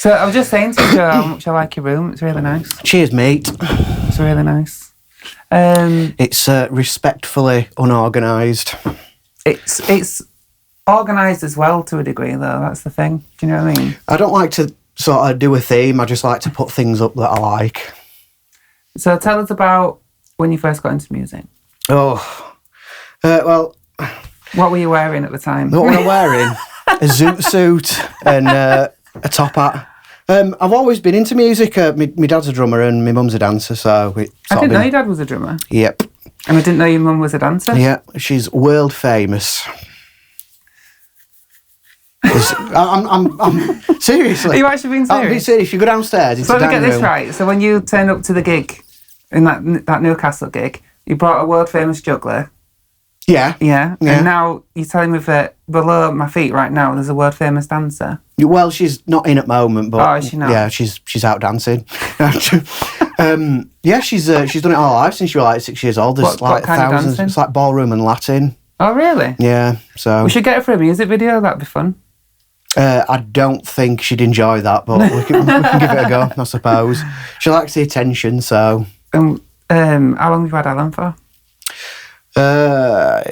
So I was just saying to you, Joe, how much I like your room. It's really nice. Cheers, mate. It's really nice. It's respectfully unorganised. It's organised as well to a degree, though. That's the thing. Do you know what I mean? I don't like to sort of do a theme. I just like to put things up that I like. So tell us about when you first got into music. Oh, well... What were you wearing at the time? What was I wearing? A zoot suit and a top hat. I've always been into music. My dad's a drummer and my mum's a dancer, so... I didn't know your dad was a drummer. Yep. And I didn't know your mum was a dancer? Yeah, she's world famous. I'm seriously. Are you actually being serious? I'm being serious. You go downstairs. So let me get this right. So when you turned up to the gig, in that Newcastle gig, you brought a world famous juggler. Yeah. Yeah. And now you're telling me that below my feet right now there's a world famous dancer. Well, she's not in at the moment, but is she not? Yeah, she's out dancing. Yeah, she's done it all her life since she was like 6 years old. There's what kind thousands. of dancing? It's like ballroom and Latin. Oh really? Yeah. So we should get her for a music video. That'd be fun. I don't think she'd enjoy that, but we can give it a go, I suppose. She likes the attention, so. How long have you had Alan for?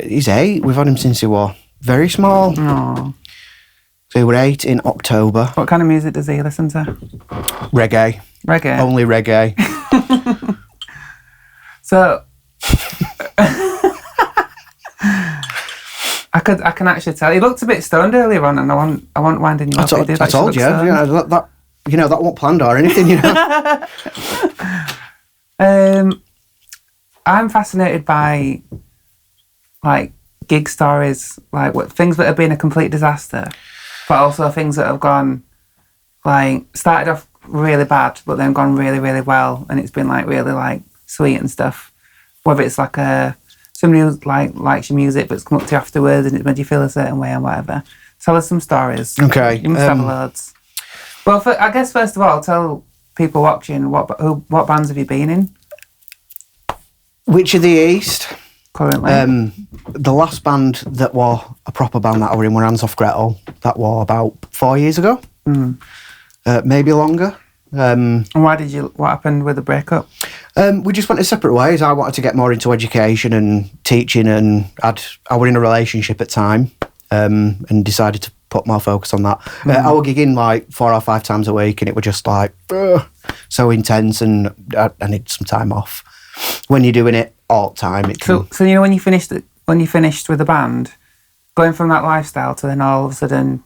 He's 8. We've had him since he was very small. Oh. So he was 8 in October. What kind of music does he listen to? Reggae. Reggae? Only reggae. So... I can actually tell. He looked a bit stoned earlier on, and I want winding you up. I told you. That wasn't planned or anything, you know. I'm fascinated by like gig stories, like things that have been a complete disaster, but also things that have gone like started off really bad, but then gone really, really well, and it's been like really like sweet and stuff. Whether it's like somebody who likes your music but's come up to you afterwards and it made you feel a certain way and whatever. Tell us some stories. Okay. You must have loads. Well, I guess first of all, tell people watching what bands have you been in? Witch of the East. Currently. The last band that was a proper band that I were in was Off Gretel. That was about 4 years ago. Maybe longer. And what happened with the breakup? We just went in separate ways. I wanted to get more into education and teaching, and I were in a relationship at the time, and decided to put more focus on that. I were gigging like 4 or 5 times a week, and it was just like so intense, and I need some time off. When you're doing it all the time, it can... So you know when you finished with the band, going from that lifestyle to then all of a sudden,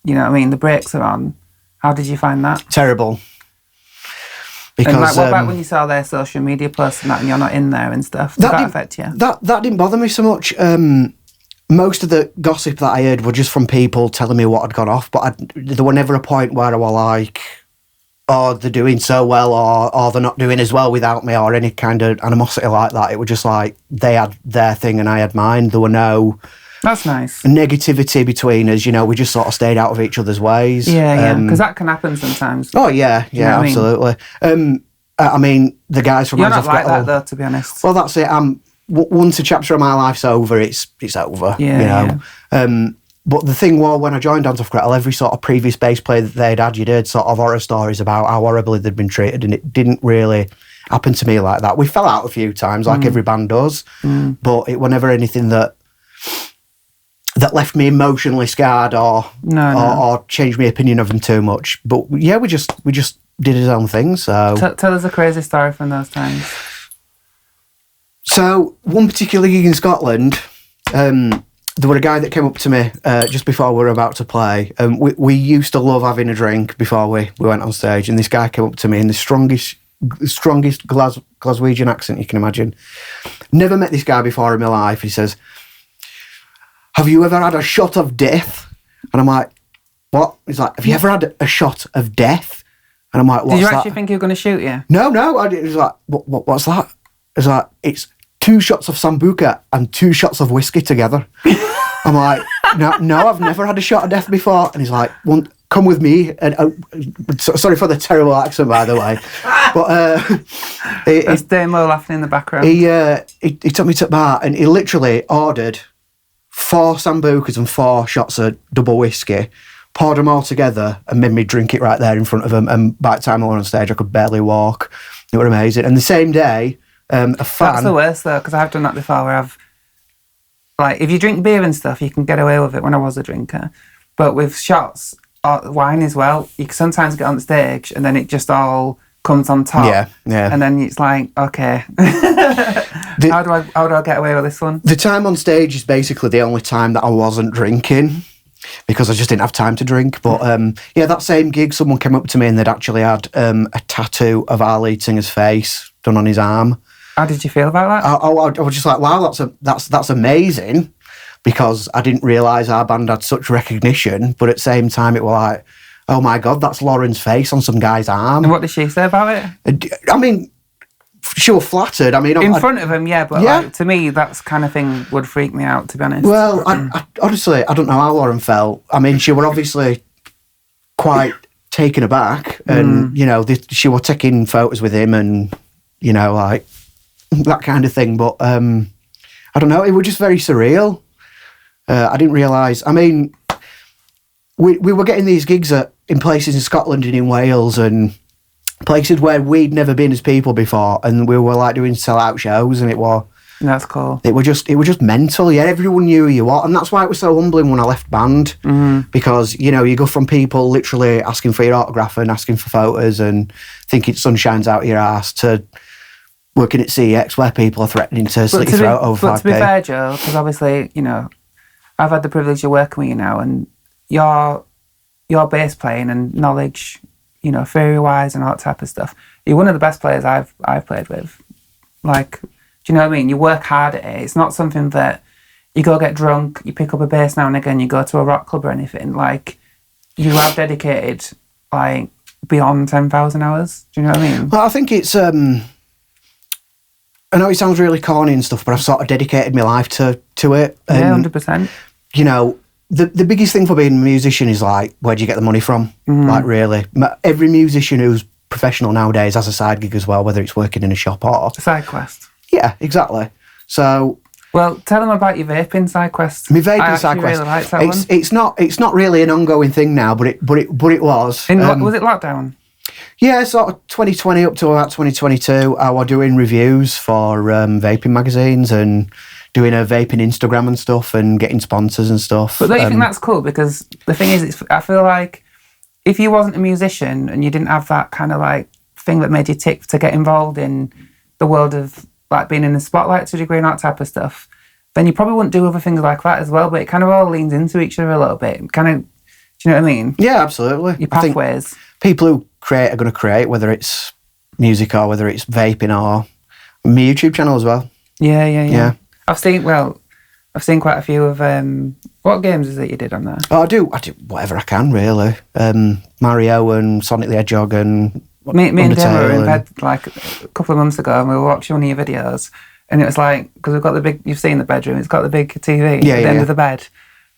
you know what I mean, the brakes are on. How did you find that? Terrible. Because, and like, what about when you saw their social media posts and you're not in there and stuff? Did that affect you? That didn't bother me so much. Most of the gossip that I heard were just from people telling me what had gone off, but there was never a point where I was like, oh, they're doing so well, or they're not doing as well without me, or any kind of animosity like that. It was just like they had their thing and I had mine. There were no... That's nice. Negativity between us, you know, we just sort of stayed out of each other's ways. Yeah, because that can happen sometimes. Oh, yeah, absolutely. I mean, the guys from... You're not like that, though, to be honest. Well, that's it. Once a chapter of my life's over, it's over, you know. Yeah. But the thing was, when I joined Off Gretel, every sort of previous bass player that they'd had, you'd heard sort of horror stories about how horribly they'd been treated, and it didn't really happen to me like that. We fell out a few times, like every band does, but it was never anything that left me emotionally scarred or changed my opinion of them too much. But yeah, we just did his own thing. So tell us a crazy story from those times. So one particular gig in Scotland, there was a guy that came up to me just before we were about to play. We used to love having a drink before we went on stage, and this guy came up to me in the strongest Glaswegian accent you can imagine. Never met this guy before in my life. He says, "Have you ever had a shot of death?" And I'm like, "What?" He's like, "Have you ever had a shot of death?" And I'm like, "What's that?" Did you actually think he was going to shoot you? No. He was like, "What's that?" It's like, "It's 2 shots of Sambuca and 2 shots of whiskey together." I'm like, no, I've never had a shot of death before. And he's like, "Come with me." And sorry for the terrible accent, by the way. But it's Damo laughing in the background. He took me to the bar and he literally ordered 4 Sambucas and 4 shots of double whiskey, poured them all together and made me drink it right there in front of them. And by the time I went on stage, I could barely walk. It was amazing. And the same day, a fan... That's the worst, though, because I've done that before where I've... Like, if you drink beer and stuff, you can get away with it when I was a drinker. But with shots, or wine as well, you can sometimes get on the stage and then it just all comes on top. Yeah, yeah. And then it's like, okay, how do I get away with this one? The time on stage is basically the only time that I wasn't drinking because I just didn't have time to drink. But yeah, that same gig, someone came up to me and they'd actually had a tattoo of our lead singer's face done on his arm. How did you feel about that? I was just like, wow, that's amazing, because I didn't realise our band had such recognition. But at the same time, it was like, oh my God, that's Lauren's face on some guy's arm. And what did she say about it? I mean, she was flattered. I mean, in front of him, yeah, but yeah. Like, to me, that kind of thing would freak me out, to be honest. Well, I honestly, I don't know how Lauren felt. I mean, she were obviously quite taken aback, and you know, she was taking photos with him, and you know, like that kind of thing. But I don't know, it was just very surreal. I didn't realise. I mean, we were getting these gigs in places in Scotland and in Wales and places where we'd never been as people before, and we were like doing sell-out shows, and it was... That's cool. It was just mental, yeah. Everyone knew who you were, and that's why it was so humbling when I left band, because, you know, you go from people literally asking for your autograph and asking for photos and thinking sun shines out your ass to working at CEX where people are threatening to slit your throat over 5p. But to be fair, Joe, because obviously, you know, I've had the privilege of working with you now, and your bass playing and knowledge, you know, theory-wise and all that type of stuff, you're one of the best players I've played with. Like, do you know what I mean? You work hard at it. It's not something that you go get drunk, you pick up a bass now and again, you go to a rock club or anything. Like, you have dedicated, like, beyond 10,000 hours. Do you know what I mean? Well, I think it's... I know it sounds really corny and stuff, but I've sort of dedicated my life to it. Yeah, 100%. You know, the biggest thing for being a musician is, like, where do you get the money from? Like, really. Every musician who's professional nowadays has a side gig as well, whether it's working in a shop or... A side quest. Yeah, exactly. So... Well, tell them about your vaping side quest. My vaping side quest. Really liked that one. It's not really an ongoing thing now, but it was. Was it lockdown? Yeah, sort of 2020 up to about 2022, I was doing reviews for vaping magazines and doing a vaping Instagram and stuff and getting sponsors and stuff. But don't you think that's cool? Because the thing is, I feel like if you wasn't a musician and you didn't have that kind of like thing that made you tick to get involved in the world of like being in the spotlight to a degree and that type of stuff, then you probably wouldn't do other things like that as well. But it kind of all leans into each other a little bit. Kind of, do you know what I mean? Yeah, absolutely. Your pathways. People who create are going to create, whether it's music or whether it's vaping or my YouTube channel as well. Yeah. I've seen quite a few of what games is it you did on there? Oh, I do whatever I can really. Mario and Sonic the Hedgehog and me and Dave were in bed like a couple of months ago, and we were watching one of your videos, and it was like, because we've got the big, you've seen the bedroom, it's got the big TV at the end of the bed,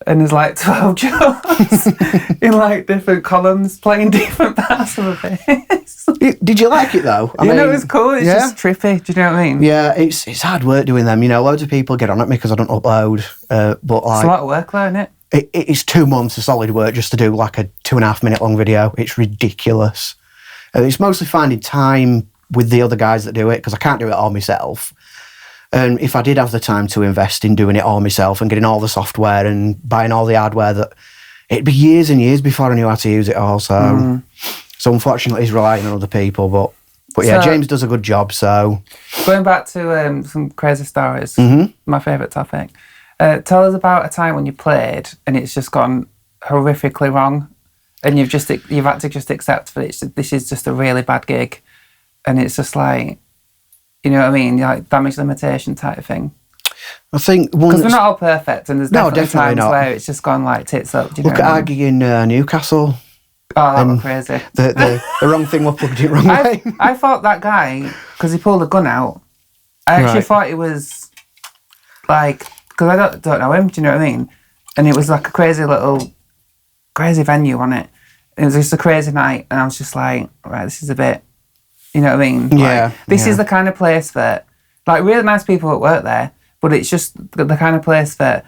and there's like 12 Joes in like different columns playing different parts of the bass. Did you like it though? I mean, it was cool. It's just trippy. Do you know what I mean? Yeah, it's hard work doing them. You know, loads of people get on at me because I don't upload. But like, it's a lot of work, though, isn't it? It's 2 months of solid work just to do like a 2.5 minute long video. It's ridiculous. It's mostly finding time with the other guys that do it, because I can't do it all myself. And if I did have the time to invest in doing it all myself and getting all the software and buying all the hardware, that it'd be years and years before I knew how to use it all. So unfortunately, he's relying on other people. But yeah, James does a good job. So going back to some crazy stories, my favourite topic. Tell us about a time when you played and it's just gone horrifically wrong, and you've had to just accept that this is just a really bad gig, and it's just like, you know what I mean, like damage limitation type of thing. I think because we're not all perfect, and there's definitely times not. Where it's just gone like tits up. Do you Look at our gig in Newcastle. Oh, that was crazy. The wrong thing was plugged in wrong way. I thought that guy, because he pulled a gun out, I actually thought it was like, because I don't know him, do you know what I mean? And it was like a crazy venue on it. It was just a crazy night, and I was just like, right, this is a bit, you know what I mean? Like, this is the kind of place that, like, really nice people that work there, but it's just the kind of place that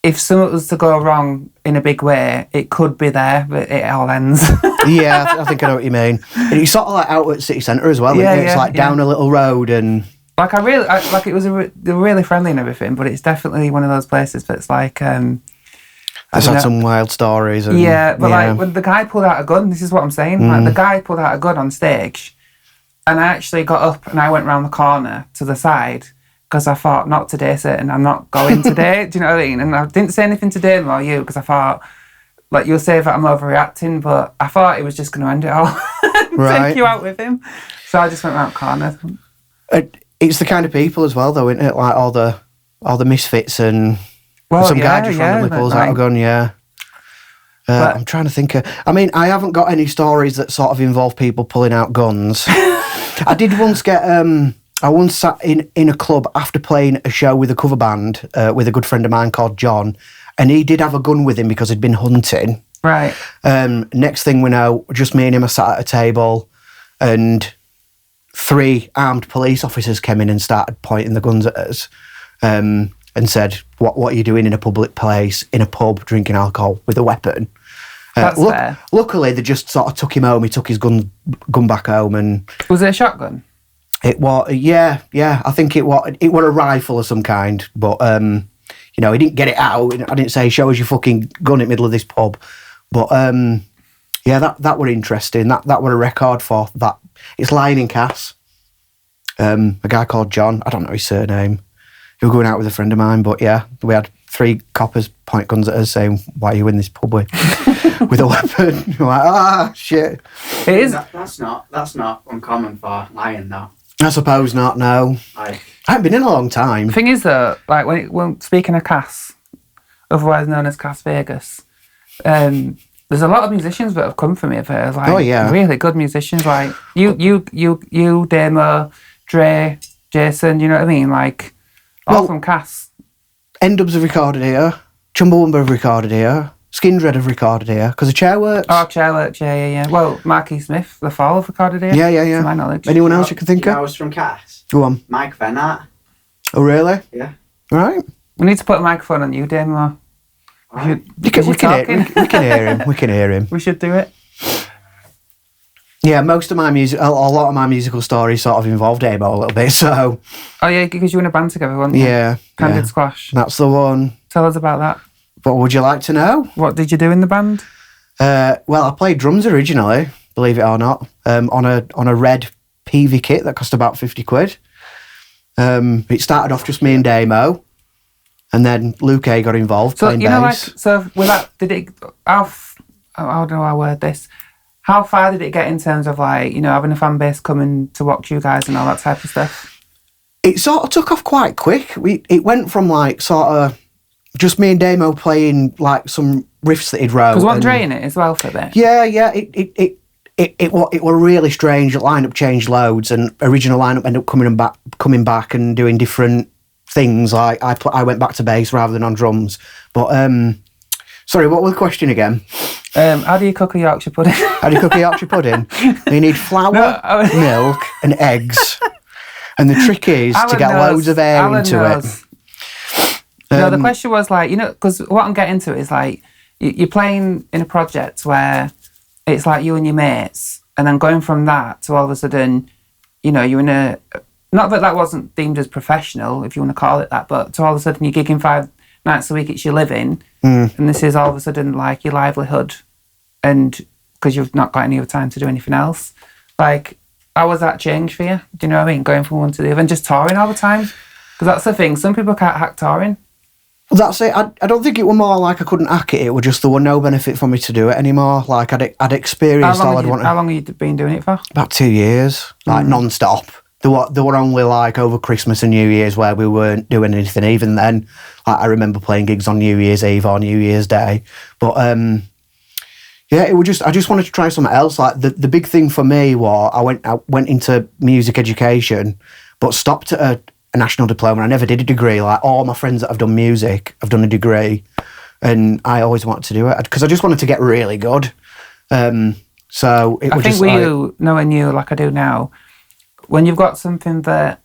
if something was to go wrong in a big way, it could be there, but it all ends. Yeah, I think I know what you mean. And it's sort of like out at city centre as well. Yeah, isn't it? It's like down a little road and... Like, it was they were really friendly and everything, but it's definitely one of those places that's like... I've had some wild stories. And, like, when the guy pulled out a gun, this is what I'm saying, like, the guy pulled out a gun on stage, and I actually got up and I went round the corner to the side, because I thought, not today, certain, I'm not going today, do you know what I mean? And I didn't say anything to Dame or you, because I thought, like, you'll say that I'm overreacting, but I thought he was just going to end it all, take you out with him. So I just went round the corner. It's the kind of people as well, though, isn't it? Like, all the misfits and... some guy just randomly pulls out a gun, I'm trying to think I mean, I haven't got any stories that sort of involve people pulling out guns. I did once get... I once sat in a club after playing a show with a cover band with a good friend of mine called John, and he did have a gun with him because he'd been hunting. Right. Next thing we know, just me and him are sat at a table, and 3 armed police officers came in and started pointing the guns at us. And said, what are you doing in a public place, in a pub, drinking alcohol with a weapon? That's fair. Luckily, they just sort of took him home. He took his gun back home. And was it a shotgun? It was, yeah. I think it was a rifle of some kind. But, he didn't get it out. I didn't say, show us your fucking gun in the middle of this pub. But, that were interesting. That were a record for that. It's lying in Cass. A guy called John. I don't know his surname. He was going out with a friend of mine, but yeah, we had 3 coppers point guns at us saying, why are you in this pub with a weapon? We're like, shit. It is. That's not uncommon for lying, though. I suppose not, no. I haven't been in a long time. The thing is, though, like, when speaking of Cass, otherwise known as Cass Vegas, there's a lot of musicians that have come from here, like, really good musicians, like, you, Damo, Dre, Jason, you know what I mean, like... All from Cass. N-Dubs have recorded here. Chumbawamba have recorded here. Skindred have recorded here. Because of Chairworks. Oh, Chairworks, yeah. Well, Marky Smith, The Fall have recorded here. Yeah. To my knowledge. Anyone else you can think of? I was from Cass. Go on. Mike Vennart. Oh, really? Yeah. Right. We need to put a microphone on you, Damo. Right. We can hear him. We should do it. Yeah, most of my music, a lot of my musical stories sort of involved Damo a little bit, so... Oh, yeah, because you were in a band together, weren't you? Yeah. Candid Squash. That's the one. Tell us about that. What would you like to know? What did you do in the band? Well, I played drums originally, believe it or not, on a red PV kit that cost about 50 quid. It started off just me and Damo, and then Luke A got involved playing bass. So with that, how do I word this? How far did it get in terms of, like, having a fan base coming to watch you guys and all that type of stuff? It sort of took off quite quick. It went from, like, sort of just me and Damo playing, like, some riffs that he'd wrote. Because wasn't Dre in it as well for a bit? Yeah. It were really strange. The lineup changed loads, and original lineup ended up coming back and doing different things. Like I went back to bass rather than on drums. But sorry, what was the question again? How do you cook a Yorkshire pudding? How do you cook a Yorkshire pudding? You need flour, milk, and eggs. And the trick is to get loads of air into it. No, the question was, like, because what I'm getting to is, like, you're playing in a project where it's like you and your mates, and then going from that to all of a sudden, you're in a... Not that wasn't deemed as professional, if you want to call it that, but to all of a sudden you're gigging 5 nights a week, it's your living, and this is all of a sudden, like, your livelihood, and because you've not got any other time to do anything else. Like, how was that change for you? Do you know what I mean? Going from one to the other and just touring all the time? Because that's the thing, some people can't hack touring. Well, that's it. I don't think it were more like I couldn't hack it. It was just there were no benefit for me to do it anymore. Like, I'd experienced all I'd wanted. How long have you been doing it for? About 2 years, like non-stop. There were only, like, over Christmas and New Year's where we weren't doing anything. Even then, like, I remember playing gigs on New Year's Eve or New Year's Day. But it was I just wanted to try something else. Like, the big thing for me was I went into music education, but stopped at a national diploma. I never did a degree. Like, all my friends that have done music have done a degree, and I always wanted to do it because I just wanted to get really good. So it was just like... I think knowing you like I do now, when you've got something that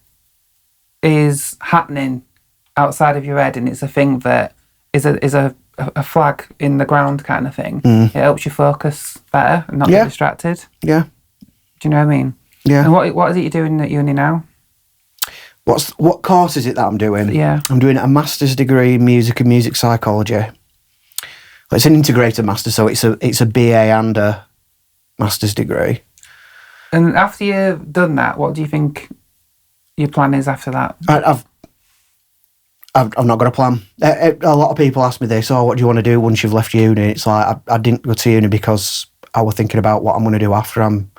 is happening outside of your head and it's a thing that is a flag in the ground kind of thing. It helps you focus better and not get distracted. Yeah. Do you know what I mean? Yeah. And what is it you're doing at uni now? What course is it that I'm doing? Yeah. I'm doing a master's degree in music and music psychology. It's an integrated master, so it's a BA and a master's degree. And after you've done that, what do you think your plan is after that? I've not got a plan. A lot of people ask me this, what do you want to do once you've left uni? It's like, I didn't go to uni because I was thinking about what I'm going to do after. I'm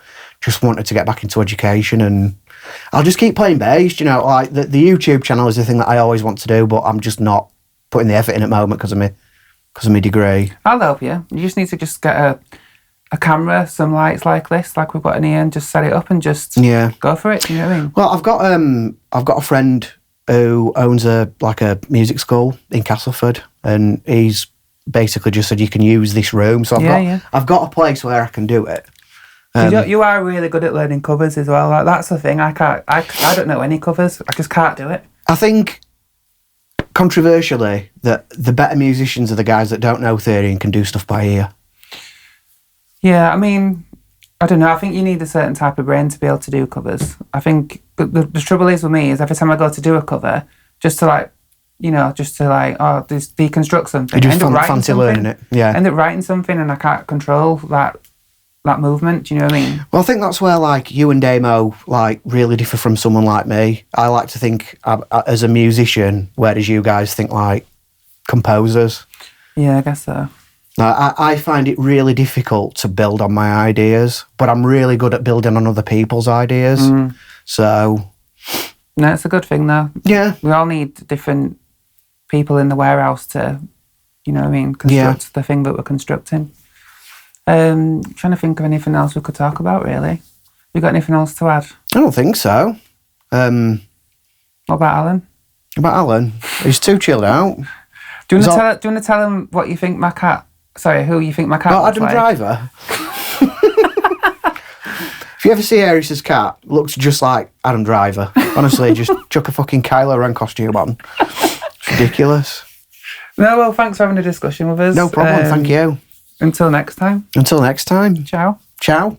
just wanted to get back into education, and I'll just keep playing bass, you know, like the YouTube channel is the thing that I always want to do, but I'm just not putting the effort in at the moment because of my degree. I'll help you. You just need to just get a camera, some lights like this, like we've got in here, and just set it up and just go for it, you know what I mean? Well, I've got a friend who owns a music school in Castleford, and he's basically just said you can use this room. So I've got a place where I can do it. You are really good at learning covers as well. Like, that's the thing. I don't know any covers. I just can't do it. I think, controversially, that the better musicians are the guys that don't know theory and can do stuff by ear. Yeah, I mean, I don't know. I think you need a certain type of brain to be able to do covers. I think the trouble is with me is every time I go to do a cover, just to deconstruct something. You just fancy learning it. Yeah. End up writing something and I can't control that movement. Do you know what I mean? Well, I think that's where you and Damo really differ from someone like me. I like to think as a musician, whereas you guys think like composers. Yeah, I guess so. I find it really difficult to build on my ideas, but I'm really good at building on other people's ideas. So... No, it's a good thing, though. Yeah. We all need different people in the warehouse to, you know what I mean, construct the thing that we're constructing. Trying to think of anything else we could talk about, really. You got anything else to add? I don't think so. What about Alan? About Alan? He's too chilled out. Do you want to tell him what you think my cat... Sorry, who you think my cat looks Adam like? Driver? If you ever see Aries' cat, looks just like Adam Driver. Honestly, just chuck a fucking Kylo Ren costume on. It's ridiculous. No, well, thanks for having a discussion with us. No problem, thank you. Until next time. Until next time. Ciao. Ciao.